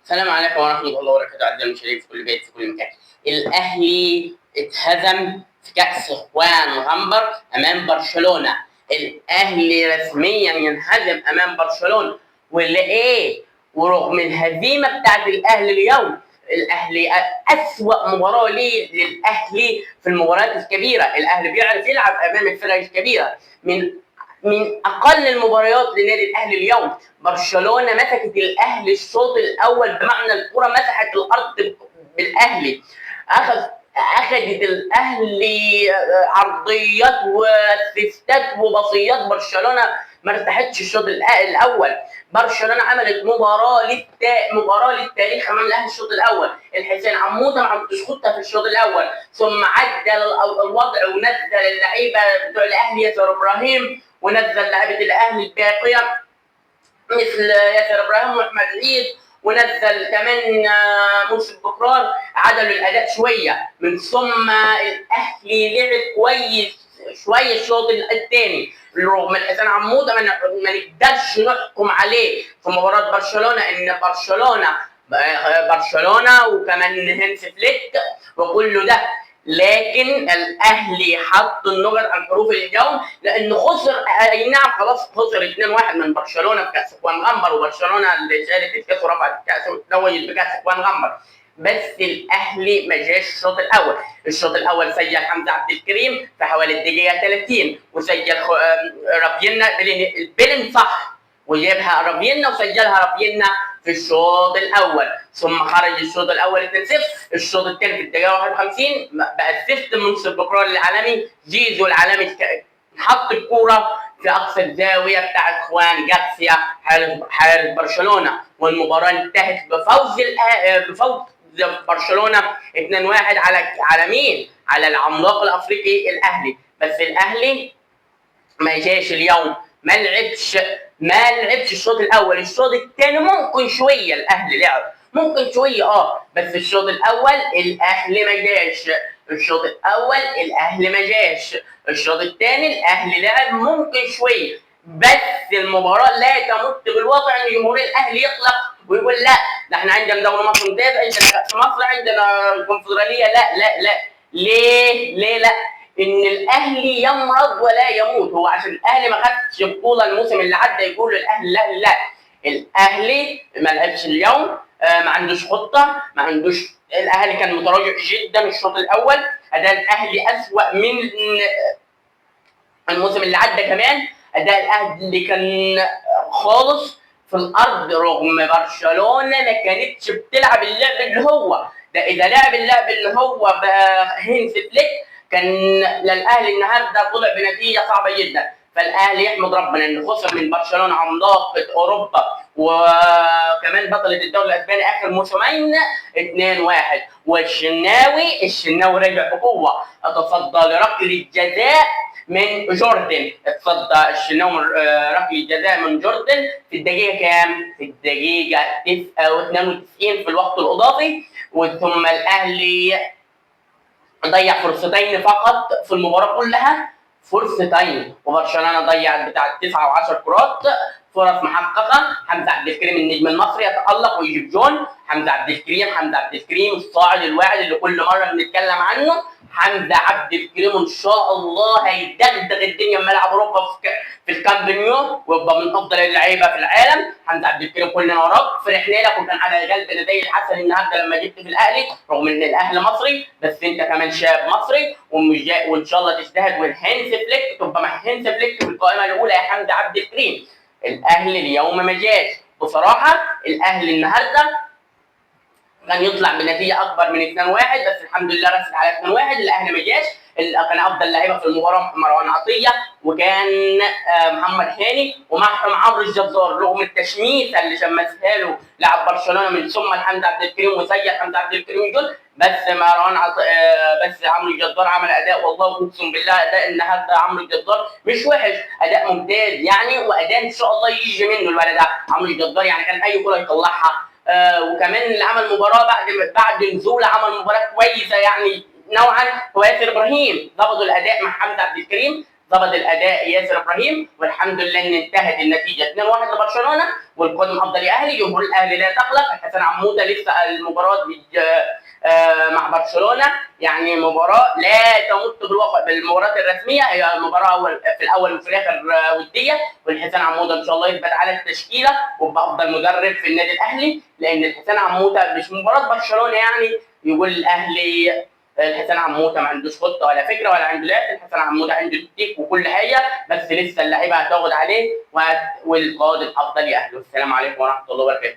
السلام عليكم ورحمة الله وبركاته أعزائي المشاهدين في كل بيت في كل مكان. الأهلي اتهزم في كأس إخوان غمبر أمام برشلونة. الأهلي رسميا ينهزم أمام برشلونة واللي ورغم الهزيمة بتاعت الأهلي اليوم، الأهلي أسوأ مباراة ليه للأهلي في المباريات الكبيرة. الأهلي بيعرف يلعب أمام الفرق الكبيرة. من اقل المباريات لنادي الاهلي اليوم، برشلونه مسكت الاهلي الشوط الاول بمعنى الكره مسحت الارض بالاهلي. اخذت الاهلي عرضيات واسيستات وبصيات. برشلونه ما ارتاحتش الشوط الاول. برشلونه عملت مباراه للتاريخ امام الاهلي الشوط الاول. الحسين عموده ما عملتش خطه في الشوط الاول، ثم عدل الوضع ونزل اللعيبه بتوع الاهلي ياسر ابراهيم ونزل لاعيبه الاهلي الباقيه مثل ياسر ابراهيم واحمد عيد، ونزل كمان موسى بكرار. عدلوا الاداء شويه، من ثم الاهلي لعب كويس شويه الشوط الثاني. رغم الحسين عموده ما نقدرش نحكم عليه في مباراه برشلونه ان برشلونه وكمان هانس فليك وكله ده، لكن الاهلي حط النقط عن حروف اليوم لانه خسر. اي نعم خلاص خسر 2-1 من برشلونه في كاس اخوان غمبر، وبرشلونه اللي شالت الكاس ورفعت الكاس وتوج بكاس اخوان غمبر. بس الاهلي ما جاش الشوط الاول. الشوط الاول سجل حمزه عبد الكريم في حوالي الدقيقه 30، وسجل رافينا بيلين صح، وجابها رافينا وسجلها رافينا في الشوط الاول. ثم خرج الشوط الاول 2-0. الشوط الثاني في الدقيقه 51 بقى اسيست من بكرار العالمي زيزو العالمي، حط الكوره في اقصى الزاويه بتاعت خوان جارسيا حارس برشلونه، والمباراه انتهت بفوز برشلونه 2-1 على مين؟ على العملاق الافريقي الاهلي. بس الاهلي ما جاش اليوم، ما لعبش الشوط الاول. الشوط الثاني ممكن شويه الاهلي لعب، ممكن شويه بس الشوط الاول الاهلي ما جاش. الشوط الاول الاهلي ما جاش. الشوط الثاني الاهلي لعب ممكن شويه. بس المباراه لا تمت بالواقع ان جمهور الاهلي يطلق ويقول لا ده احنا عندنا دوله مصر ممتازه، عندنا كاس مصر، عندنا الكونفدراليه. لا لا لا. ليه لا؟ ان الاهلي يمرض ولا يموت. هو عشان الاهلي ما خدش بطوله الموسم اللي عدى يقول الاهلي لا لا. الاهلي ما لعبش اليوم، ما عندوش خطه، ما عندوش. الاهلي كان متراجع جدا الشوط الاول. اداء الاهلي اسوأ من الموسم اللي عدى كمان. اداء الاهلي كان خالص في الارض، رغم برشلونه ما كانتش بتلعب اللعب اللي هو ده. اذا لعب اللعب اللي هو هينز فليك كان للاهلي النهارده طلع بنتيجه صعبه جدا. فالاهلي يحمد ربنا انه خسر من برشلونه عملاقه اوروبا وكمان بطله الدوري الاسباني اخر موسمين 2-1. والشناوي رجع بقوه، اتصدى لركله جزاء من جوردن. اتصدى الشناوي ركله جزاء من جوردن في الدقيقه كام؟ في الدقيقه 92 في الوقت الاضافي. وثم الاهلي ضيع فرصتين فقط في المباراه كلها، فرصتين، وبرشلونه ضيع بتاع 9 و10 كرات فرص محققه. حمزه عبد الكريم النجم المصري يتالق ويجيب جون. حمزه عبد الكريم الصاعد الواعد اللي كل مره بنتكلم عنه. حمزه عبد الكريم ان شاء الله هيدغدغ الدنيا في ملعب اوروبا في الكامب نيو، ويبقى من افضل اللعيبه في العالم. حمزه عبد الكريم كلنا وراك، فرحنا لك وكان على قلبنا زي الحسن النهارده لما جبت في الاهلي، رغم ان الاهلي مصري بس انت كمان شاب مصري ومش جاي، وان شاء الله تجتهد والهانس فليك تبقى مع هانس فليك في القائمه الاولى يا حمزه عبد الكريم. الاهلي اليوم ما جاش. بصراحه الاهلي النهارده كان يطلع بنتيجه اكبر من 2-1، بس الحمد لله رسل على 2-1. الاهلي ما جاش. كان افضل لعيبه في المباراه مروان عطيه وكان محمد هاني، ومعهم عمرو الجزار، رغم التشميسه اللي شمسها له لاعب برشلونه من ثم حمزه عبد الكريم وسجل حمزه عبد الكريم جول. بس بس عمرو الجزار عمل اداء، والله اقسم بالله اداء النهارده عمرو الجزار مش وحش، اداء ممتاز يعني، واداء ان شاء الله يجي منه الولد ده عمرو الجزار. يعني كان اي كره يطلعها. وكمان اللي عمل مباراه بعد نزوله عمل مباراه كويسه يعني نوعا هو ياسر ابراهيم. ضبطوا الاداء مع حمزه عبد الكريم، ضبط الاداء ياسر ابراهيم، والحمد لله ان انتهت النتيجه 2-1 لبرشلونه، والقادم افضل يا اهلي. جمهور الاهلي لا تقلق، حسن عموده لسه المباراه مع برشلونه يعني مباراه لا تمت بالواقع بالمباريات الرسميه، هي مباراه في الاول وفي الاخر وديه، والحسن عموده ان شاء الله يثبت على التشكيله ويبقى افضل مدرب في النادي الاهلي، لان الحسن عموده مش مباراه برشلونه يعني يقول الاهلي الحسن عموده ما عندوش خطه ولا فكره ولا عنده لعب. الحسن عموده عنده تكتيك وكل حاجه، بس لسه اللعيبه هتاخد عليه والقادم افضل يا اهله. والسلام عليكم ورحمه الله وبركاته.